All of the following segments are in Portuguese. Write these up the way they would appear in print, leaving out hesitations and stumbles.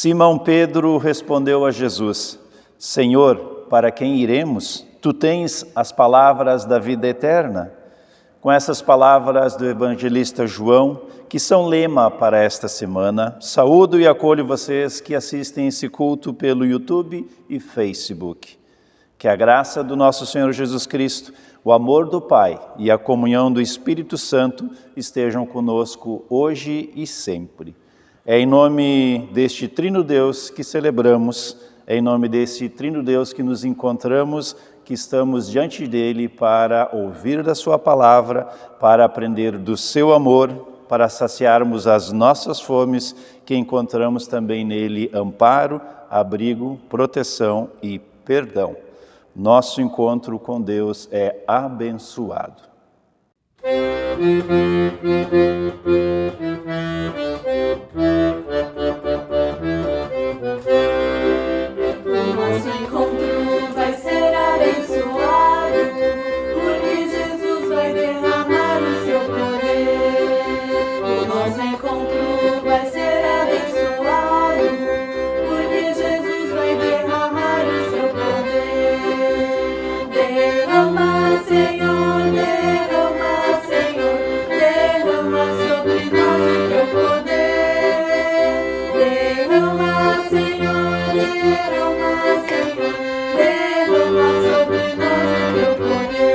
Simão Pedro respondeu a Jesus: Senhor, para quem iremos? Tu tens as palavras da vida eterna. Com essas palavras do evangelista João, que são lema para esta semana, saúdo e acolho vocês que assistem esse culto pelo YouTube e Facebook. Que a graça do nosso Senhor Jesus Cristo, o amor do Pai e a comunhão do Espírito Santo estejam conosco hoje e sempre. É em nome deste Trino Deus que celebramos, é em nome desse Trino Deus que nos encontramos, que estamos diante dele para ouvir da sua palavra, para aprender do seu amor, para saciarmos as nossas fomes, que encontramos também nele amparo, abrigo, proteção e perdão. Nosso encontro com Deus é abençoado. Nosso encontro vai ser abençoado, porque Jesus vai derramar o seu poder. O nosso encontro vai ser abençoado, porque Jesus vai derramar o seu poder. Derrama, Senhor, derrama, Senhor, derrama sobre nós o teu poder. Derrama, Senhor, derrama, Senhor, derrama sobre nós o teu poder.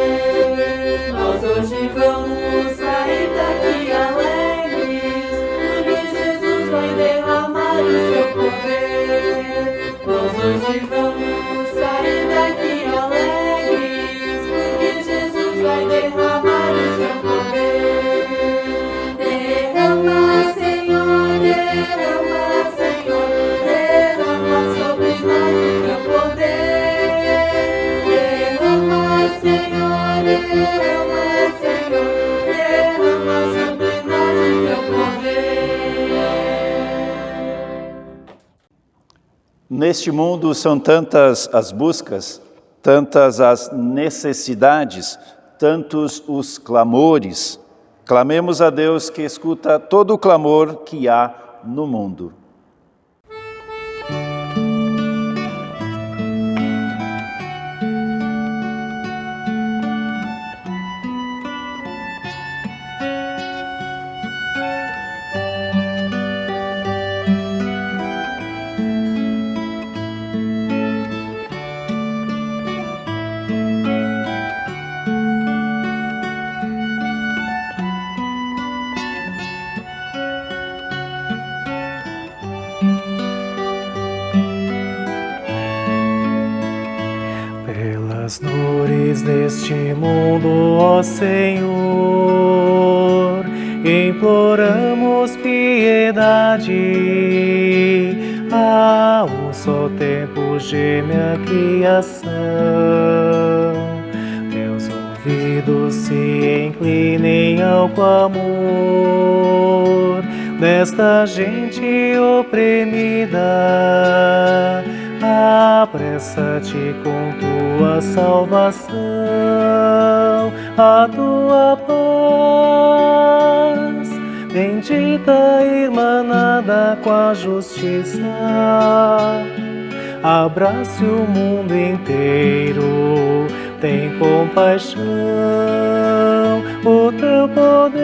Nós hoje vamos sair daqui alegres, porque Jesus vai derramar o seu poder. Nós hoje vamos sair daqui alegres, porque Jesus vai derramar o seu poder. Derrama, Senhor, derrama, Senhor, derrama sobre nós o teu poder. Derrama, Senhor, derrama, Senhor, derrama sobre nós o teu poder. Neste mundo são tantas as buscas, tantas as necessidades, tantos os clamores. Clamemos a Deus que escuta todo o clamor que há no mundo. Pelas dores deste mundo, ó Senhor, imploramos piedade. A um só tempo geme a criação, teus ouvidos se inclinem ao clamor desta gente oprimida. Apressa-te com tua salvação, a tua paz, bendita irmanada com a justiça, abrace o mundo inteiro, tem compaixão, o teu poder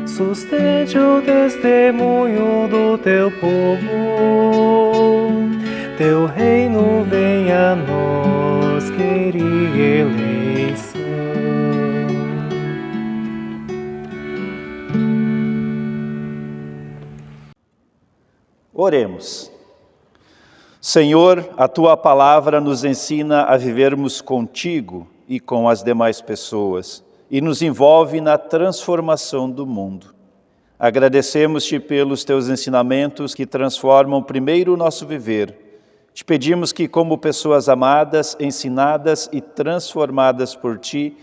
sustente o testemunho do teu povo. Teu reino venha a nós, querer eleição. Oremos. Senhor, a tua palavra nos ensina a vivermos contigo e com as demais pessoas, e nos envolve na transformação do mundo. Agradecemos-te pelos teus ensinamentos que transformam primeiro o nosso viver. Te pedimos que, como pessoas amadas, ensinadas e transformadas por ti,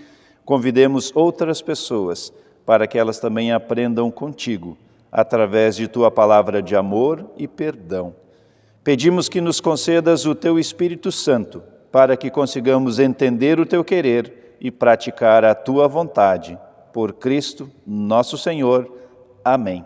convidemos outras pessoas para que elas também aprendam contigo, através de tua palavra de amor e perdão. Pedimos que nos concedas o teu Espírito Santo, para que consigamos entender o teu querer e praticar a tua vontade. Por Cristo, nosso Senhor. Amém.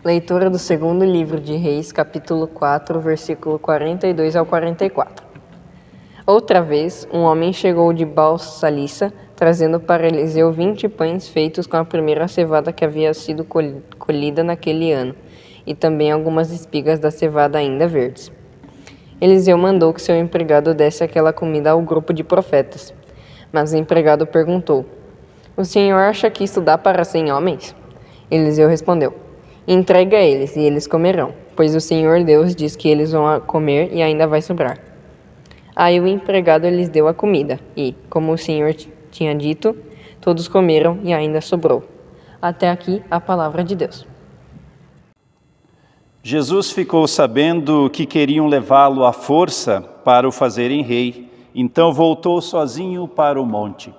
Leitura do segundo livro de Reis, capítulo 4, versículo 42 ao 44. Outra vez, um homem chegou de Baal-Salissa, trazendo para Eliseu 20 pães feitos com a primeira cevada que havia sido colhida naquele ano, e também algumas espigas da cevada ainda verdes. Eliseu mandou que seu empregado desse aquela comida ao grupo de profetas. Mas o empregado perguntou: "O senhor acha que isto dá para 100 homens?" Eliseu respondeu: "Entregue a eles, e eles comerão, pois o Senhor Deus diz que eles vão comer e ainda vai sobrar." Aí o empregado lhes deu a comida, e, como o Senhor tinha dito, todos comeram e ainda sobrou. Até aqui a palavra de Deus. Jesus ficou sabendo que queriam levá-lo à força para o fazerem rei, então voltou sozinho para o monte.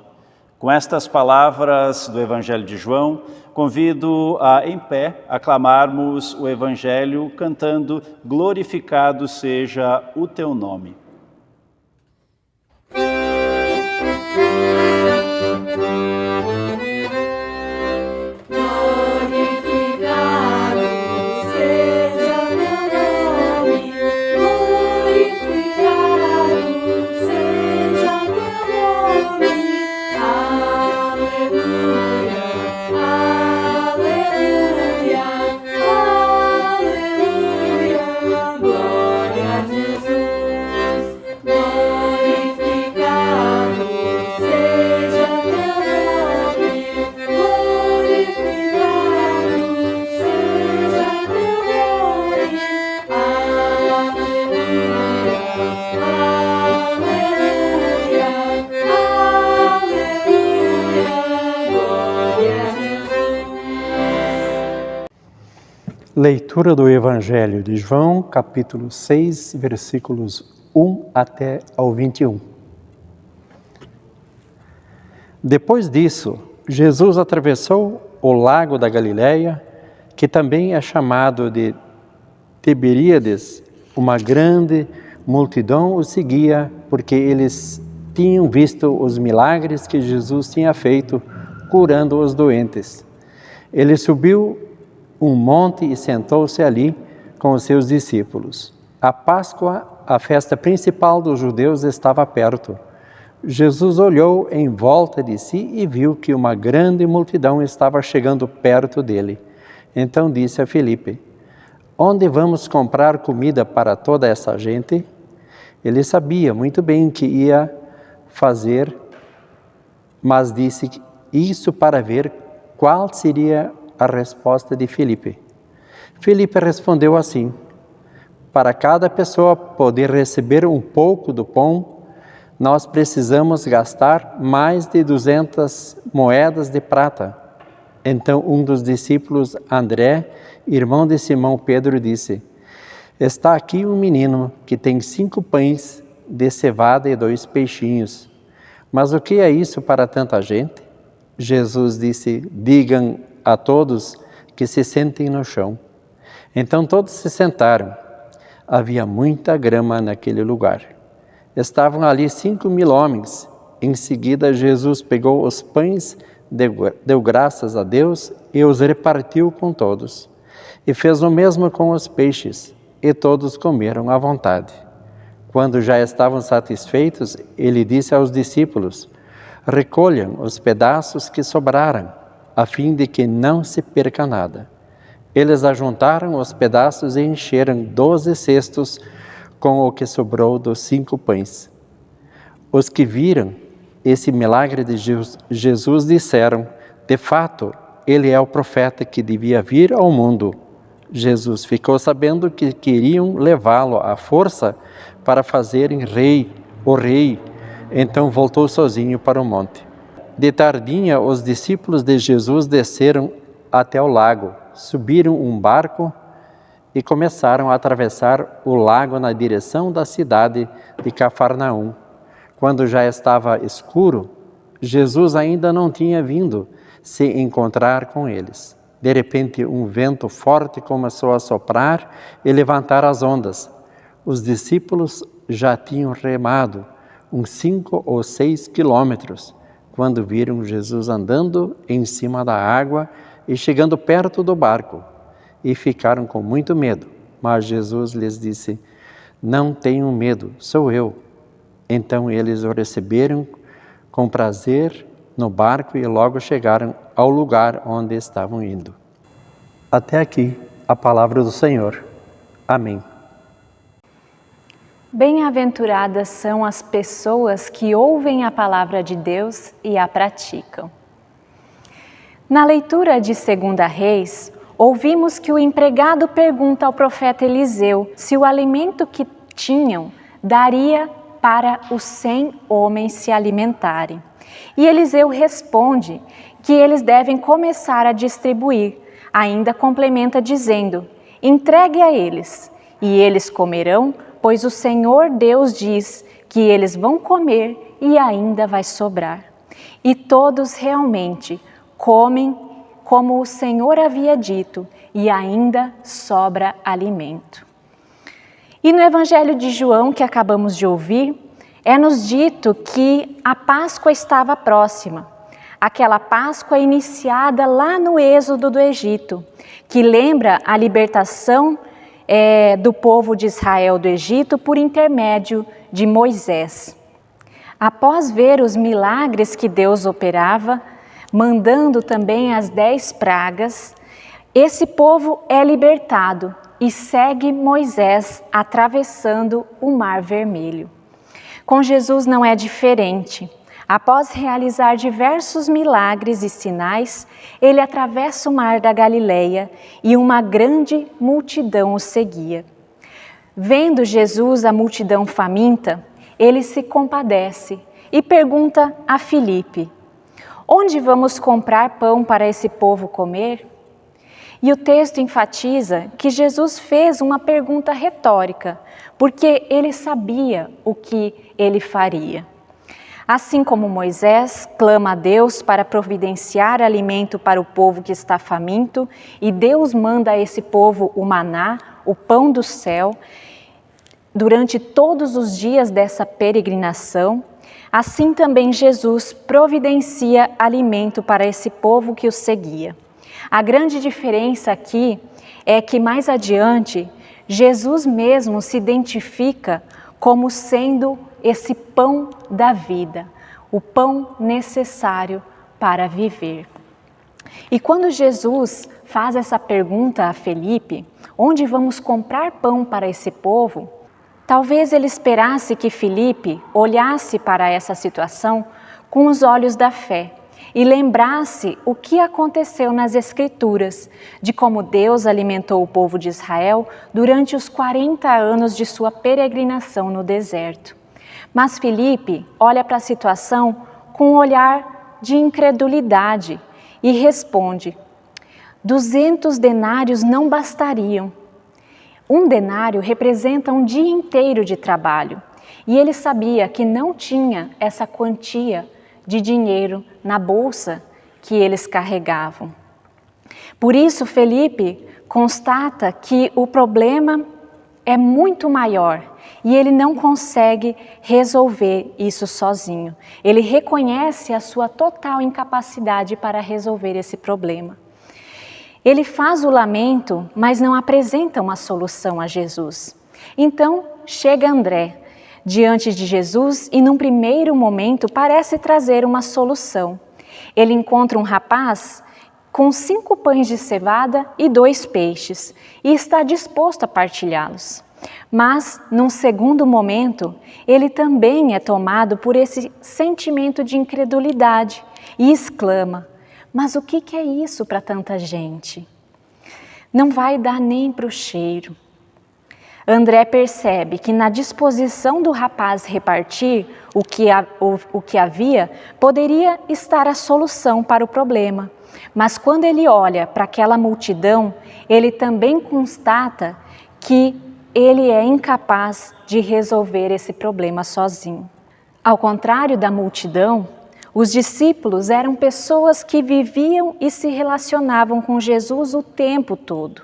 Com estas palavras do Evangelho de João, convido a, em pé, aclamarmos o Evangelho cantando "Glorificado seja o teu nome". Leitura do Evangelho de João, capítulo 6, versículos 1 até ao 21. Depois disso, Jesus atravessou o lago da Galileia, que também é chamado de Tiberíades. Uma grande multidão o seguia, porque eles tinham visto os milagres que Jesus tinha feito, curando os doentes. Ele subiu um monte e sentou-se ali com os seus discípulos. A Páscoa, a festa principal dos judeus, estava perto. Jesus olhou em volta de si e viu que uma grande multidão estava chegando perto dele. Então disse a Filipe: "Onde vamos comprar comida para toda essa gente?" Ele sabia muito bem o que ia fazer, mas disse isso para ver qual seria a resposta de Filipe. Filipe respondeu assim: "Para cada pessoa poder receber um pouco do pão nós precisamos gastar mais de 200 moedas de prata. Então um dos discípulos, André, irmão de Simão Pedro, disse: está aqui um menino que tem 5 pães de cevada e 2 peixinhos. Mas o que é isso para tanta gente? Jesus disse: digam a todos que se sentem no chão. Então todos se sentaram. Havia muita grama naquele lugar. Estavam ali 5.000 homens. Em seguida, Jesus pegou os pães, deu graças a Deus e os repartiu com todos. E fez o mesmo com os peixes, e todos comeram à vontade. Quando já estavam satisfeitos, ele disse aos discípulos: recolham os pedaços que sobraram, a fim de que não se perca nada. Eles ajuntaram os pedaços e encheram 12 cestos com o que sobrou dos 5 pães. Os que viram esse milagre de Jesus disseram: de fato, ele é o profeta que devia vir ao mundo. Jesus ficou sabendo que queriam levá-lo à força para fazerem o rei. Então voltou sozinho para o monte. De tardinha, os discípulos de Jesus desceram até o lago, subiram um barco e começaram a atravessar o lago na direção da cidade de Cafarnaum. Quando já estava escuro, Jesus ainda não tinha vindo se encontrar com eles. De repente, um vento forte começou a soprar e levantar as ondas. Os discípulos já tinham remado uns 5 ou 6 quilômetros, quando viram Jesus andando em cima da água e chegando perto do barco, e ficaram com muito medo. Mas Jesus lhes disse: não tenham medo, sou eu. Então eles o receberam com prazer no barco e logo chegaram ao lugar onde estavam indo. Até aqui a palavra do Senhor. Amém. Bem-aventuradas são as pessoas que ouvem a palavra de Deus e a praticam. Na leitura de 2 Reis, ouvimos que o empregado pergunta ao profeta Eliseu se o alimento que tinham daria para os 100 homens se alimentarem. E Eliseu responde que eles devem começar a distribuir. Ainda complementa dizendo: entregue a eles, e eles comerão, pois o Senhor Deus diz que eles vão comer e ainda vai sobrar. E todos realmente comem como o Senhor havia dito, e ainda sobra alimento. E no Evangelho de João, que acabamos de ouvir, é-nos dito que a Páscoa estava próxima. Aquela Páscoa iniciada lá no êxodo do Egito, que lembra a libertação do povo de Israel do Egito por intermédio de Moisés. Após ver os milagres que Deus operava, mandando também as 10 pragas, esse povo é libertado e segue Moisés atravessando o Mar Vermelho. Com Jesus não é diferente. Após realizar diversos milagres e sinais, ele atravessa o mar da Galileia e uma grande multidão o seguia. Vendo Jesus a multidão faminta, ele se compadece e pergunta a Filipe: onde vamos comprar pão para esse povo comer? E o texto enfatiza que Jesus fez uma pergunta retórica, porque ele sabia o que ele faria. Assim como Moisés clama a Deus para providenciar alimento para o povo que está faminto, e Deus manda a esse povo o maná, o pão do céu, durante todos os dias dessa peregrinação, assim também Jesus providencia alimento para esse povo que o seguia. A grande diferença aqui é que mais adiante, Jesus mesmo se identifica como sendo esse pão da vida, o pão necessário para viver. E quando Jesus faz essa pergunta a Filipe, onde vamos comprar pão para esse povo? Talvez ele esperasse que Filipe olhasse para essa situação com os olhos da fé e lembrasse o que aconteceu nas Escrituras, de como Deus alimentou o povo de Israel durante os 40 anos de sua peregrinação no deserto. Mas Felipe olha para a situação com um olhar de incredulidade e responde: 200 denários não bastariam. Um denário representa um dia inteiro de trabalho e ele sabia que não tinha essa quantia de dinheiro na bolsa que eles carregavam. Por isso, Felipe constata que o problema é muito maior e ele não consegue resolver isso sozinho. Ele reconhece a sua total incapacidade para resolver esse problema. Ele faz o lamento, mas não apresenta uma solução a Jesus. Então, chega André diante de Jesus e, num primeiro momento, parece trazer uma solução. Ele encontra um rapaz com 5 pães de cevada e 2 peixes e está disposto a partilhá-los. Mas, num segundo momento, ele também é tomado por esse sentimento de incredulidade e exclama: mas o que é isso para tanta gente? Não vai dar nem para o cheiro. André percebe que na disposição do rapaz repartir o que havia, poderia estar a solução para o problema. Mas quando ele olha para aquela multidão, ele também constata que ele é incapaz de resolver esse problema sozinho. Ao contrário da multidão, os discípulos eram pessoas que viviam e se relacionavam com Jesus o tempo todo.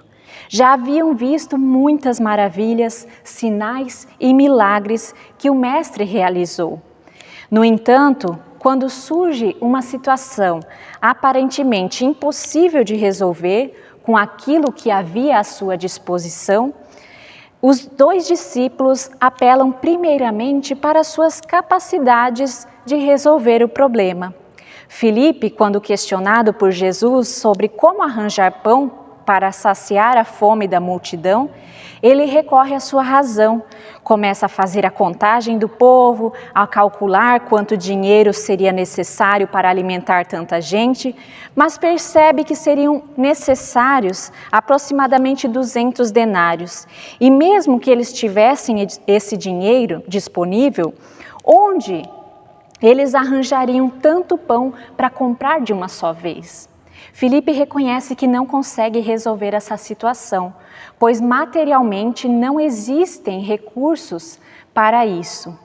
Já haviam visto muitas maravilhas, sinais e milagres que o Mestre realizou. No entanto, quando surge uma situação aparentemente impossível de resolver com aquilo que havia à sua disposição, os 2 discípulos apelam primeiramente para suas capacidades de resolver o problema. Felipe, quando questionado por Jesus sobre como arranjar pão para saciar a fome da multidão, ele recorre à sua razão, começa a fazer a contagem do povo, a calcular quanto dinheiro seria necessário para alimentar tanta gente, mas percebe que seriam necessários aproximadamente 200 denários. E mesmo que eles tivessem esse dinheiro disponível, onde eles arranjariam tanto pão para comprar de uma só vez? Felipe reconhece que não consegue resolver essa situação, pois materialmente não existem recursos para isso.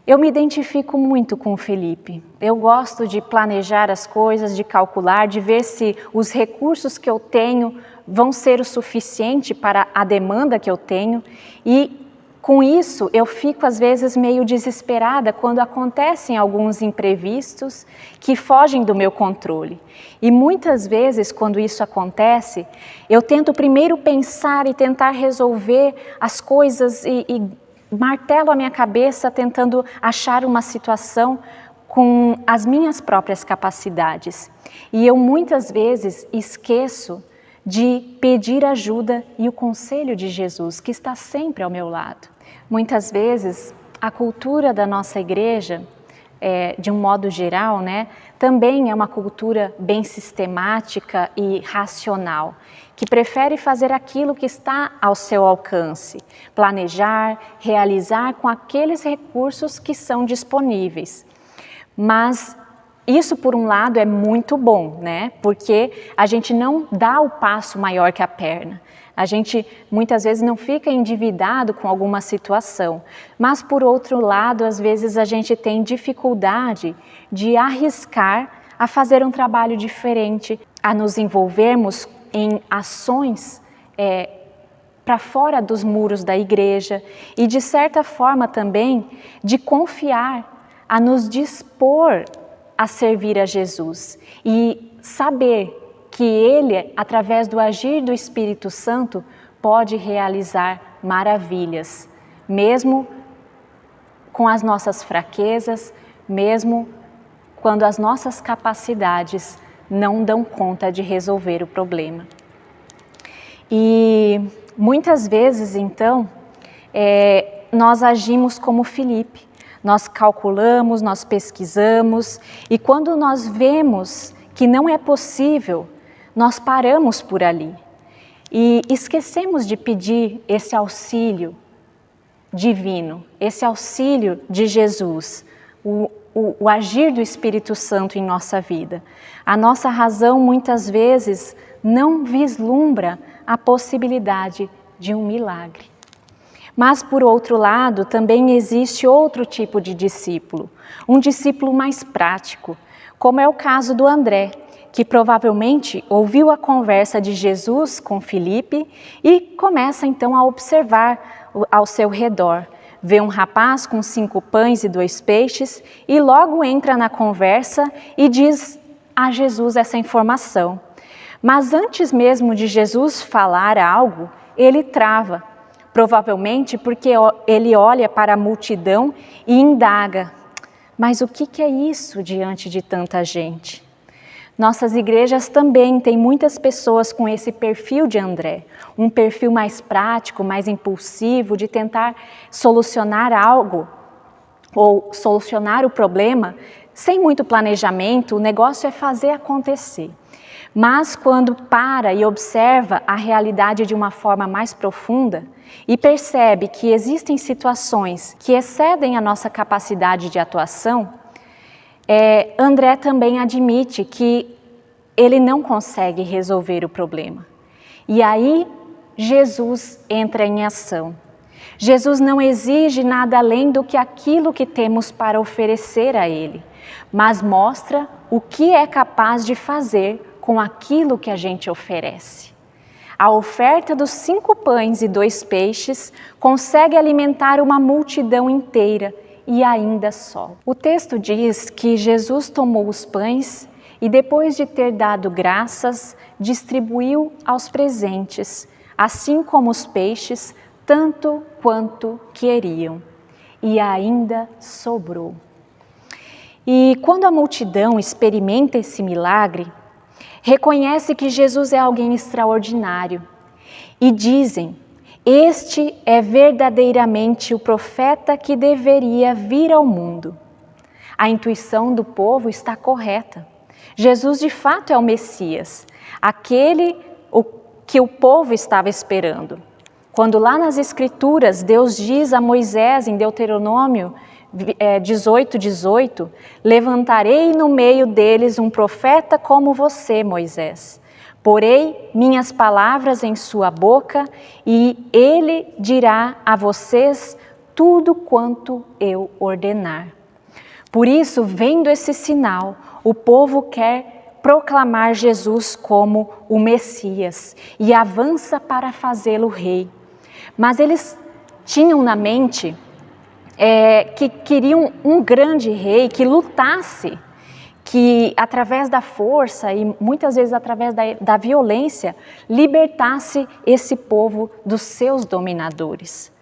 Eu me identifico muito com o Felipe. Eu gosto de planejar as coisas, de calcular, de ver se os recursos que eu tenho vão ser o suficiente para a demanda que eu tenho e com isso, eu fico às vezes meio desesperada quando acontecem alguns imprevistos que fogem do meu controle. E muitas vezes, quando isso acontece, eu tento primeiro pensar e tentar resolver as coisas e martelo a minha cabeça tentando achar uma situação com as minhas próprias capacidades. E eu muitas vezes esqueço de pedir ajuda e o conselho de Jesus, que está sempre ao meu lado. Muitas vezes, a cultura da nossa igreja, de um modo geral, também é uma cultura bem sistemática e racional, que prefere fazer aquilo que está ao seu alcance, planejar, realizar com aqueles recursos que são disponíveis. Mas isso, por um lado, é muito bom, porque a gente não dá o passo maior que a perna. A gente muitas vezes não fica endividado com alguma situação, mas por outro lado, às vezes a gente tem dificuldade de arriscar a fazer um trabalho diferente, a nos envolvermos em ações para fora dos muros da igreja e de certa forma também de confiar, a nos dispor a servir a Jesus e saber que Ele, através do agir do Espírito Santo, pode realizar maravilhas, mesmo com as nossas fraquezas, mesmo quando as nossas capacidades não dão conta de resolver o problema. E muitas vezes, então, nós agimos como Felipe, nós calculamos, nós pesquisamos, e quando nós vemos que não é possível, nós paramos por ali e esquecemos de pedir esse auxílio divino, esse auxílio de Jesus, o agir do Espírito Santo em nossa vida. A nossa razão muitas vezes não vislumbra a possibilidade de um milagre. Mas, por outro lado, também existe outro tipo de discípulo, um discípulo mais prático, como é o caso do André, que provavelmente ouviu a conversa de Jesus com Filipe e começa então a observar ao seu redor. Vê um rapaz com 5 pães e 2 peixes e logo entra na conversa e diz a Jesus essa informação. Mas antes mesmo de Jesus falar algo, ele trava, provavelmente porque ele olha para a multidão e indaga: mas o que é isso diante de tanta gente? Nossas igrejas também têm muitas pessoas com esse perfil de André, um perfil mais prático, mais impulsivo, de tentar solucionar algo ou solucionar o problema sem muito planejamento. O negócio é fazer acontecer. Mas quando para e observa a realidade de uma forma mais profunda e percebe que existem situações que excedem a nossa capacidade de atuação, André também admite que ele não consegue resolver o problema. E aí Jesus entra em ação. Jesus não exige nada além do que aquilo que temos para oferecer a Ele, mas mostra o que é capaz de fazer com aquilo que a gente oferece. A oferta dos 5 pães e 2 peixes consegue alimentar uma multidão inteira e ainda só. O texto diz que Jesus tomou os pães e, depois de ter dado graças, distribuiu aos presentes, assim como os peixes, tanto quanto queriam. E ainda sobrou. E quando a multidão experimenta esse milagre, reconhece que Jesus é alguém extraordinário e dizem: este é verdadeiramente o profeta que deveria vir ao mundo. A intuição do povo está correta. Jesus de fato é o Messias, aquele que o povo estava esperando. Quando lá nas Escrituras Deus diz a Moisés em Deuteronômio 18:18, levantarei no meio deles um profeta como você, Moisés. Porei minhas palavras em sua boca e ele dirá a vocês tudo quanto eu ordenar. Por isso, vendo esse sinal, o povo quer proclamar Jesus como o Messias e avança para fazê-lo rei. Mas eles tinham na mente que queriam um grande rei que lutasse, que através da força e muitas vezes através da violência libertasse esse povo dos seus dominadores.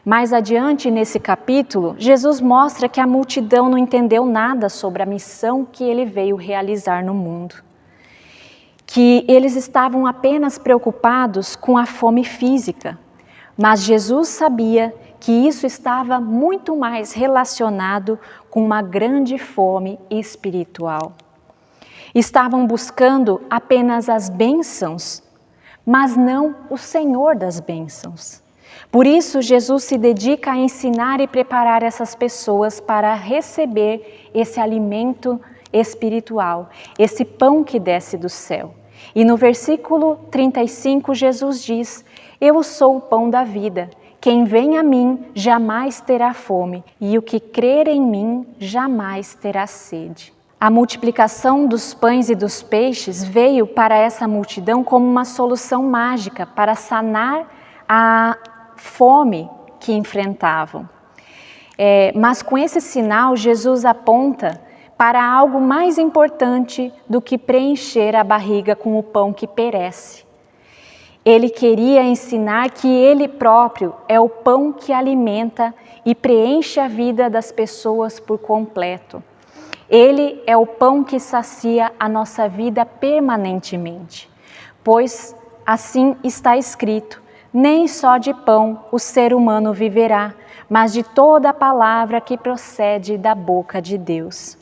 Mais adiante nesse capítulo, Jesus mostra que a multidão não entendeu nada sobre a missão que ele veio realizar no mundo. Que eles estavam apenas preocupados com a fome física, mas Jesus sabia que isso estava muito mais relacionado com uma grande fome espiritual. Estavam buscando apenas as bênçãos, mas não o Senhor das bênçãos. Por isso, Jesus se dedica a ensinar e preparar essas pessoas para receber esse alimento espiritual, esse pão que desce do céu. E no versículo 35, Jesus diz: eu sou o pão da vida. Quem vem a mim jamais terá fome, e o que crer em mim jamais terá sede. A multiplicação dos pães e dos peixes veio para essa multidão como uma solução mágica para sanar a fome que enfrentavam. Mas com esse sinal, Jesus aponta para algo mais importante do que preencher a barriga com o pão que perece. Ele queria ensinar que ele próprio é o pão que alimenta e preenche a vida das pessoas por completo. Ele é o pão que sacia a nossa vida permanentemente, pois assim está escrito: nem só de pão o ser humano viverá, mas de toda a palavra que procede da boca de Deus.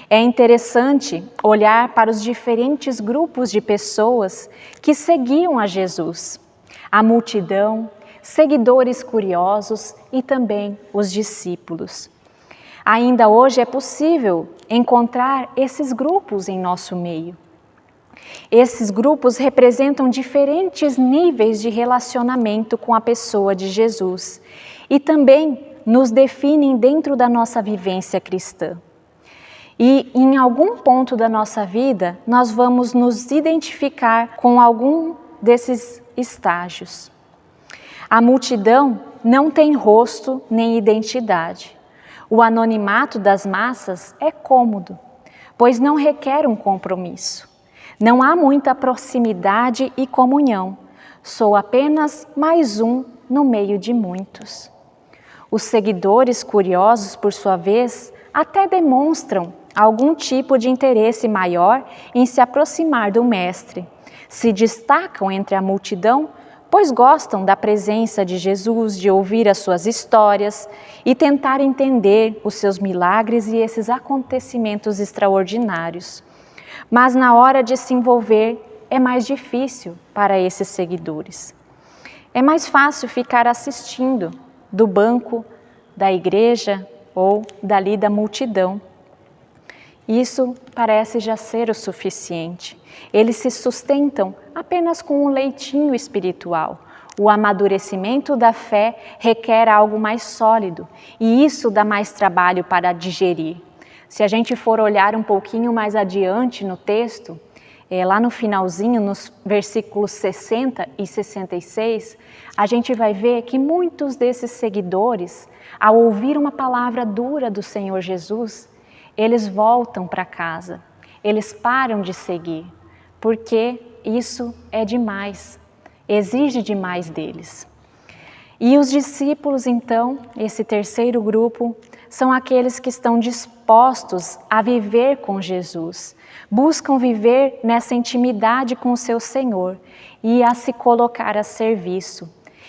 É interessante olhar para os diferentes grupos de pessoas que seguiam a Jesus. A multidão, seguidores curiosos e também os discípulos. Ainda hoje é possível encontrar esses grupos em nosso meio. Esses grupos representam diferentes níveis de relacionamento com a pessoa de Jesus e também nos definem dentro da nossa vivência cristã. E em algum ponto da nossa vida, nós vamos nos identificar com algum desses estágios. A multidão não tem rosto nem identidade. O anonimato das massas é cômodo, pois não requer um compromisso. Não há muita proximidade e comunhão. Sou apenas mais um no meio de muitos. Os seguidores curiosos, por sua vez, até demonstram algum tipo de interesse maior em se aproximar do Mestre. Se destacam entre a multidão, pois gostam da presença de Jesus, de ouvir as suas histórias e tentar entender os seus milagres e esses acontecimentos extraordinários. Mas na hora de se envolver, é mais difícil para esses seguidores. É mais fácil ficar assistindo do banco da igreja ou dali da multidão. Isso parece já ser o suficiente. Eles se sustentam apenas com um leitinho espiritual. O amadurecimento da fé requer algo mais sólido e isso dá mais trabalho para digerir. Se a gente for olhar um pouquinho mais adiante no texto, lá no finalzinho, nos versículos 60 e 66, a gente vai ver que muitos desses seguidores, ao ouvir uma palavra dura do Senhor Jesus, eles voltam para casa, eles param de seguir, porque isso é demais, exige demais deles. E os discípulos, então, esse terceiro grupo, são aqueles que estão dispostos a viver com Jesus, buscam viver nessa intimidade com o seu Senhor e a se colocar a serviço.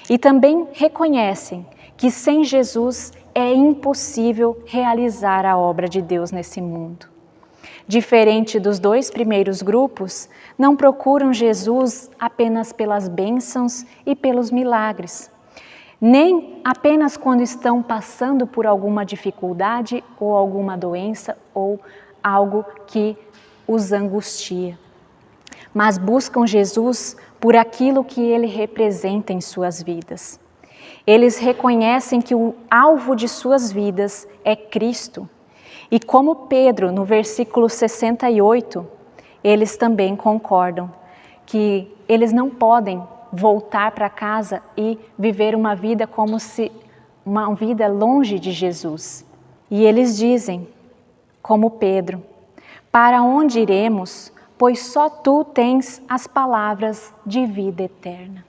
E também reconhecem que sem Jesus é impossível realizar a obra de Deus nesse mundo. Diferente dos dois primeiros grupos, não procuram Jesus apenas pelas bênçãos e pelos milagres, nem apenas quando estão passando por alguma dificuldade ou alguma doença ou algo que os angustia, mas buscam Jesus por aquilo que Ele representa em suas vidas. Eles reconhecem que o alvo de suas vidas é Cristo. E como Pedro, no versículo 68, eles também concordam que eles não podem voltar para casa e viver uma vida como se uma vida longe de Jesus. E eles dizem, como Pedro, para onde iremos, pois só Tu tens as palavras de vida eterna.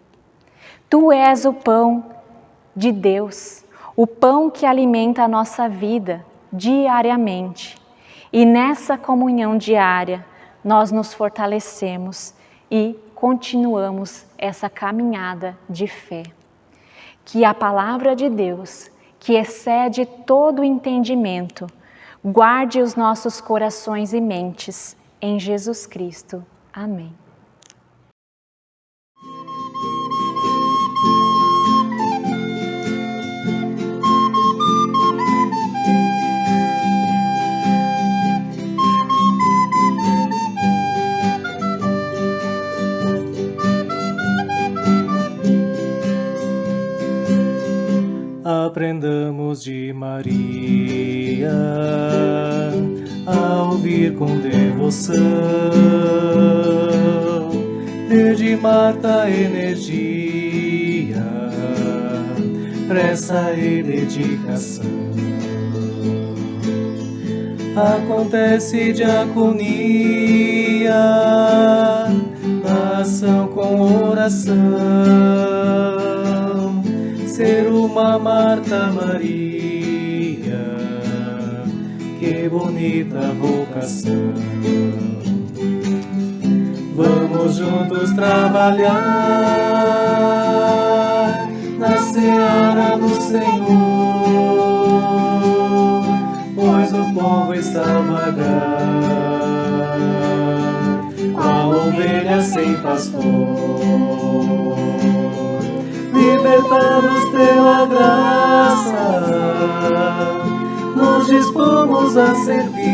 Tu és o pão de Deus, o pão que alimenta a nossa vida diariamente. E nessa comunhão diária, nós nos fortalecemos e continuamos essa caminhada de fé. Que a palavra de Deus, que excede todo o entendimento, guarde os nossos corações e mentes em Jesus Cristo. Amém. Aprendamos de Maria a ouvir com devoção, ter de Marta energia, pressa e dedicação. Acontece diaconia, ação com oração, ser uma Marta Maria, que bonita vocação. Vamos juntos trabalhar na seara do Senhor, pois o povo está a vagar, qual ovelha sem pastor. libertados pela graça, nos dispomos a servir.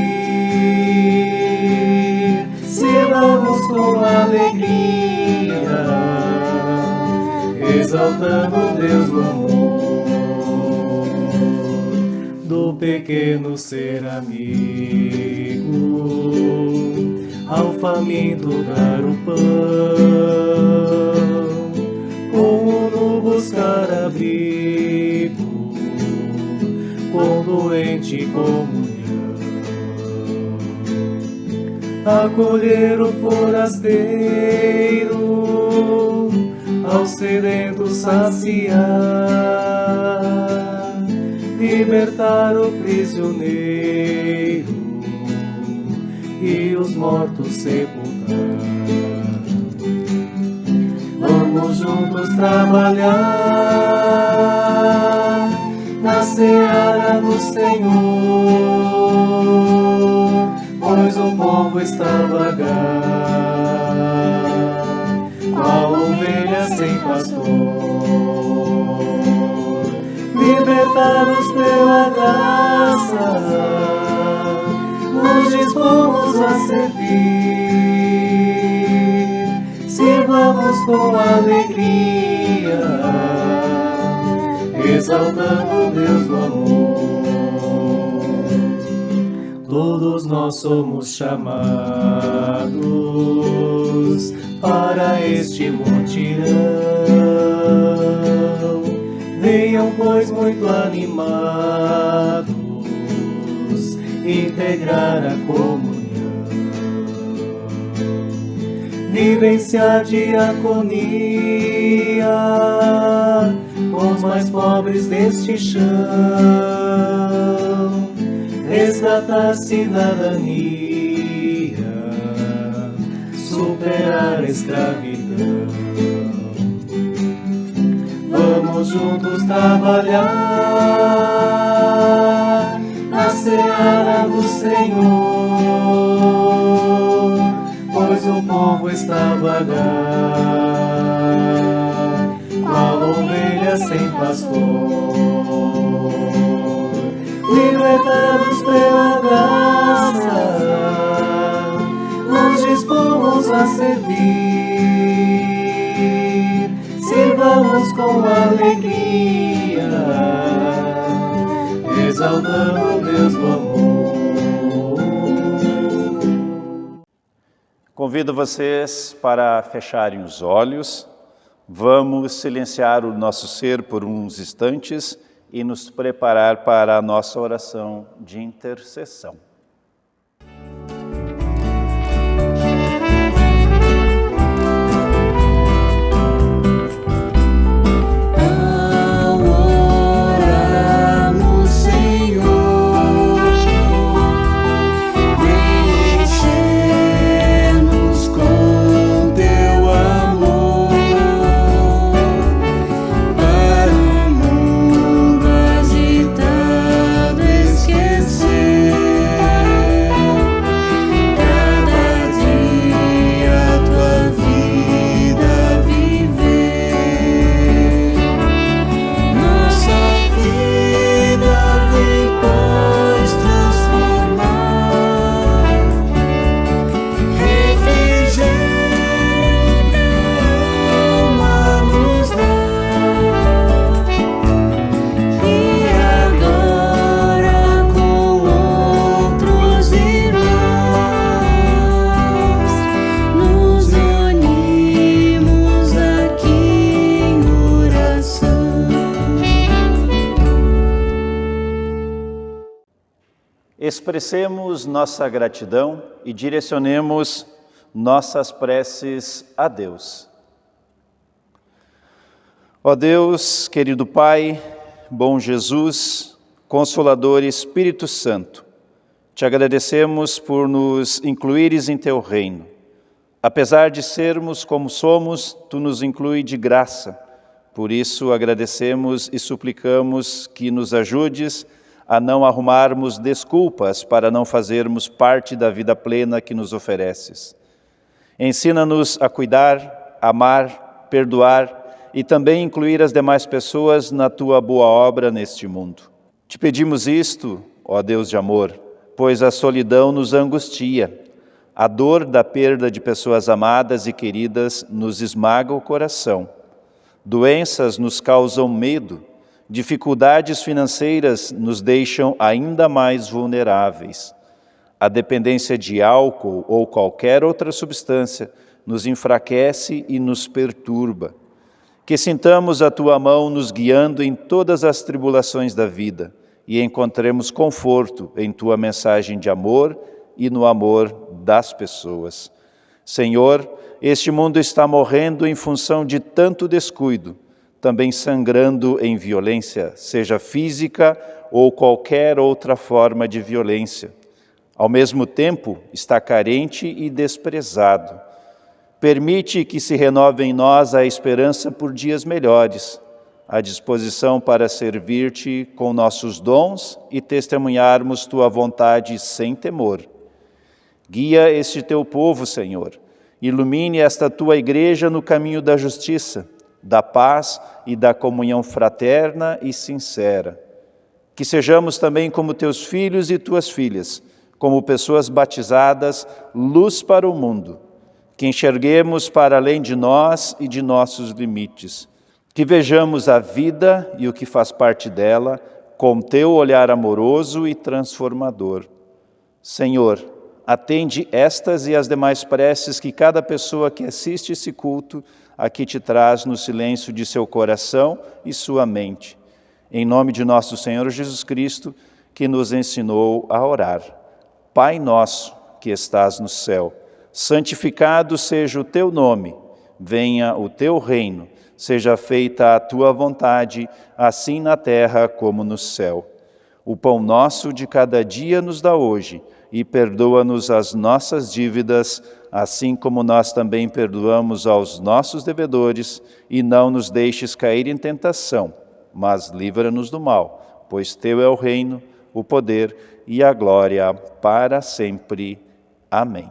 Sirvamos com alegria, exaltando Deus no amor, do pequeno ser amigo, ao faminto dar o pão, com no buscar abrigo, com doente comunhão, acolher o forasteiro, ao sedento saciar, libertar o prisioneiro e os mortos sepultar. Vamos juntos trabalhar na seara do Senhor, pois o povo está vagar, qual ovelha sem pastor. Libertados pela graça, nos dispomos a servir. Sirvamos com alegria, exaltando Deus no amor. Todos nós somos chamados para este mutirão. Venham, pois, muito animados, integrar a comunhão, vivenciar diaconia com os mais pobres deste chão, resgatar cidadania, superar a escravidão. Vamos juntos trabalhar na seara do Senhor, pois o povo está vagar, qual ovelha sem pastor. Libertados pela graça, nos dispomos a servir. Sirvamos com alegria, exaltando Deus no amor. Convido vocês para fecharem os olhos. Vamos silenciar o nosso ser por uns instantes e nos preparar para a nossa oração de intercessão. Expressemos nossa gratidão e direcionemos nossas preces a Deus. Ó Deus, querido Pai, bom Jesus, Consolador e Espírito Santo, te agradecemos por nos incluires em teu reino. Apesar de sermos como somos, tu nos inclui de graça. Por isso agradecemos e suplicamos que nos ajudes a não arrumarmos desculpas para não fazermos parte da vida plena que nos ofereces. Ensina-nos a cuidar, amar, perdoar e também incluir as demais pessoas na tua boa obra neste mundo. Te pedimos isto, ó Deus de amor, pois a solidão nos angustia, a dor da perda de pessoas amadas e queridas nos esmaga o coração, doenças nos causam medo, dificuldades financeiras nos deixam ainda mais vulneráveis. A dependência de álcool ou qualquer outra substância nos enfraquece e nos perturba. Que sintamos a Tua mão nos guiando em todas as tribulações da vida e encontremos conforto em Tua mensagem de amor e no amor das pessoas. Senhor, este mundo está morrendo em função de tanto descuido, também sangrando em violência, seja física ou qualquer outra forma de violência. Ao mesmo tempo, está carente e desprezado. Permite que se renove em nós a esperança por dias melhores, a disposição para servir-te com nossos dons e testemunharmos tua vontade sem temor. Guia este teu povo, Senhor. Ilumine esta tua igreja no caminho da justiça, da paz e da comunhão fraterna e sincera. Que sejamos também como teus filhos e tuas filhas, como pessoas batizadas, luz para o mundo. Que enxerguemos para além de nós e de nossos limites. Que vejamos a vida e o que faz parte dela com teu olhar amoroso e transformador. Senhor, atende estas e as demais preces que cada pessoa que assiste esse culto aqui te traz no silêncio de seu coração e sua mente. Em nome de nosso Senhor Jesus Cristo, que nos ensinou a orar. Pai nosso, que estás no céu, santificado seja o teu nome, venha o teu reino, seja feita a tua vontade, assim na terra como no céu. O pão nosso de cada dia nos dá hoje, e perdoa-nos as nossas dívidas, assim como nós também perdoamos aos nossos devedores, e não nos deixes cair em tentação, mas livra-nos do mal, pois teu é o reino, o poder e a glória para sempre. Amém.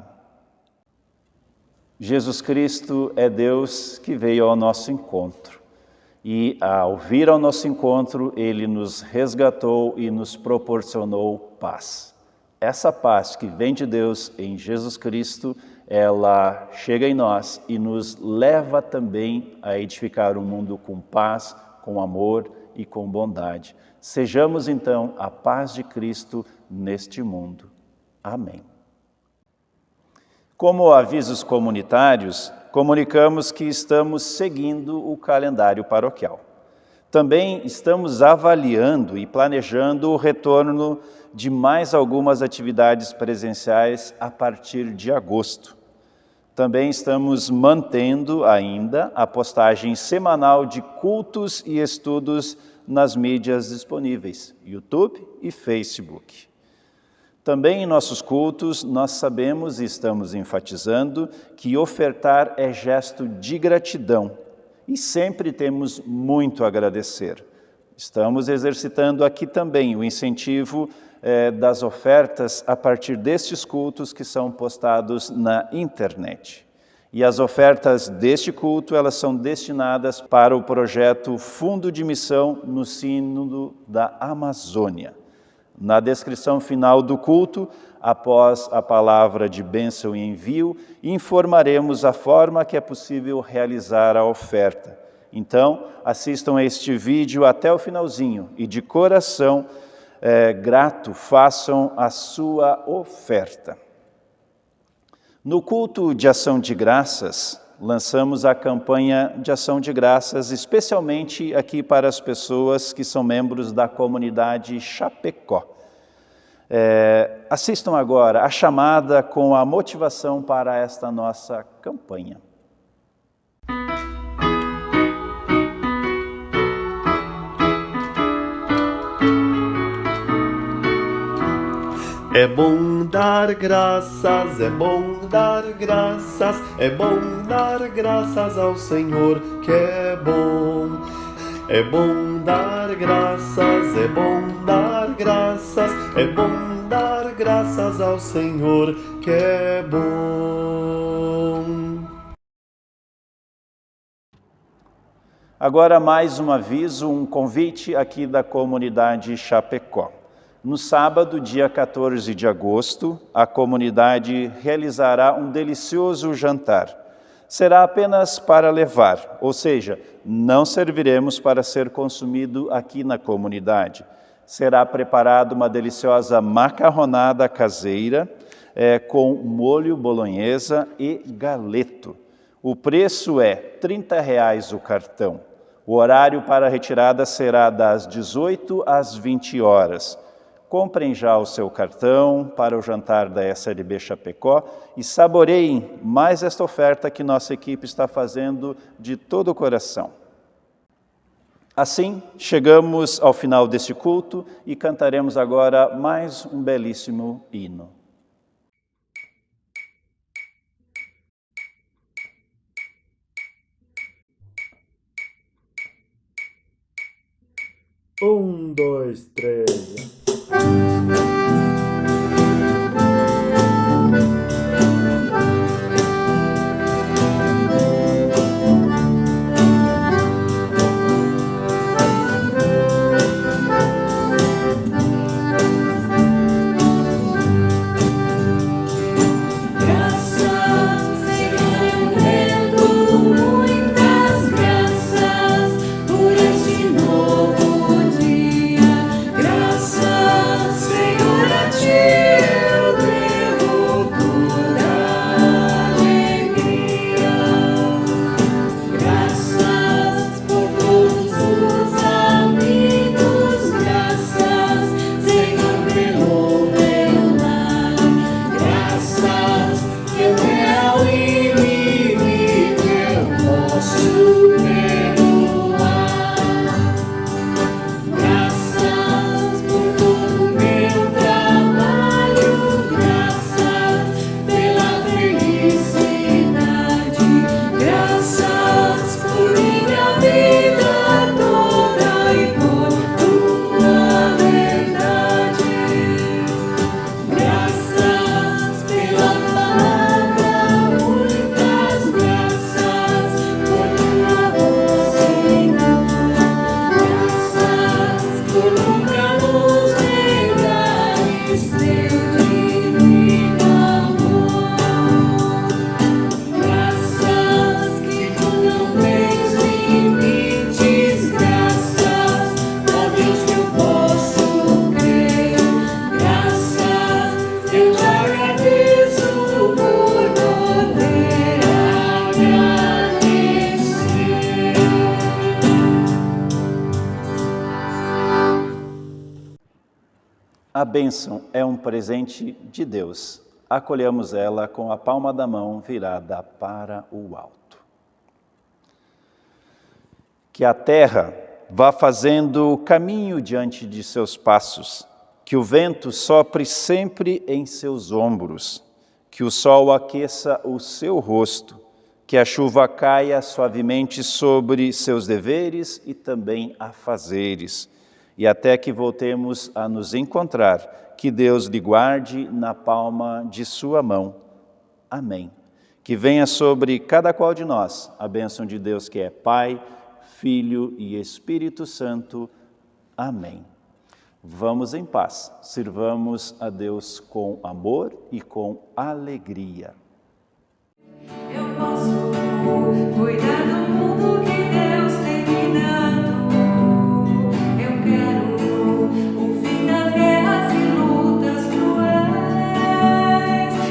Jesus Cristo é Deus que veio ao nosso encontro. E ao vir ao nosso encontro, Ele nos resgatou e nos proporcionou paz. Essa paz que vem de Deus em Jesus Cristo, ela chega em nós e nos leva também a edificar um mundo com paz, com amor e com bondade. Sejamos então a paz de Cristo neste mundo. Amém. Como avisos comunitários, comunicamos que estamos seguindo o calendário paroquial. Também estamos avaliando e planejando o retorno de mais algumas atividades presenciais a partir de agosto. Também estamos mantendo ainda a postagem semanal de cultos e estudos nas mídias disponíveis, YouTube e Facebook. Também em nossos cultos, nós sabemos e estamos enfatizando que ofertar é gesto de gratidão e sempre temos muito a agradecer. Estamos exercitando aqui também o incentivo das ofertas a partir destes cultos que são postados na internet. E as ofertas deste culto, elas são destinadas para o projeto Fundo de Missão no Sínodo da Amazônia. Na descrição final do culto, após a palavra de bênção e envio, informaremos a forma que é possível realizar a oferta. Então, assistam a este vídeo até o finalzinho e de coração grato façam a sua oferta. No culto de ação de graças, lançamos a campanha de ação de graças, especialmente aqui para as pessoas que são membros da comunidade Chapecó. Assistam agora a chamada com a motivação para esta nossa campanha. É bom dar graças, é bom dar graças, é bom dar graças ao Senhor que é bom. É bom dar graças, é bom dar graças, é bom dar graças ao Senhor que é bom. Agora mais um aviso, um convite aqui da comunidade Chapecó. No sábado, dia 14 de agosto, a comunidade realizará um delicioso jantar. Será apenas para levar, ou seja, não serviremos para ser consumido aqui na comunidade. Será preparada uma deliciosa macarronada caseira com molho bolonhesa e galeto. O preço é R$ 30 o cartão. O horário para a retirada será das 18 às 20 horas. Comprem já o seu cartão para o jantar da SLB Chapecó e saboreiem mais esta oferta que nossa equipe está fazendo de todo o coração. Assim, chegamos ao final deste culto e cantaremos agora mais um belíssimo hino. Um, dois, três. A bênção é um presente de Deus. Acolhamos ela com a palma da mão virada para o alto. Que a terra vá fazendo caminho diante de seus passos, que o vento sopre sempre em seus ombros, que o sol aqueça o seu rosto, que a chuva caia suavemente sobre seus deveres e também afazeres, e até que voltemos a nos encontrar, que Deus lhe guarde na palma de sua mão. Amém. Que venha sobre cada qual de nós a bênção de Deus que é Pai, Filho e Espírito Santo. Amém. Vamos em paz, sirvamos a Deus com amor e com alegria. Eu posso cuidar do mundo que Deus tem me dado. Eu quero o fim das guerras e lutas cruéis.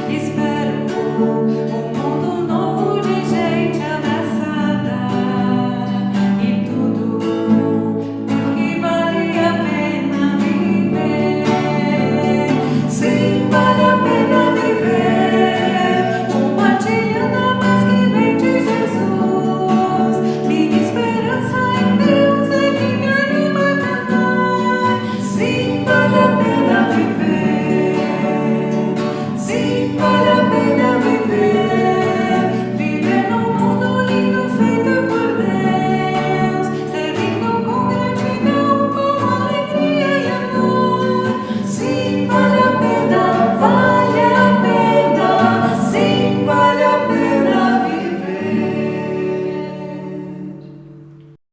Espero um mundo novo de gente abraçada. E tudo porque vale a pena viver. Sim, vale a pena viver. Compartilhando a paz que vem de Jesus. Minha esperança em Deus é que me anima a cantar. Sim, vale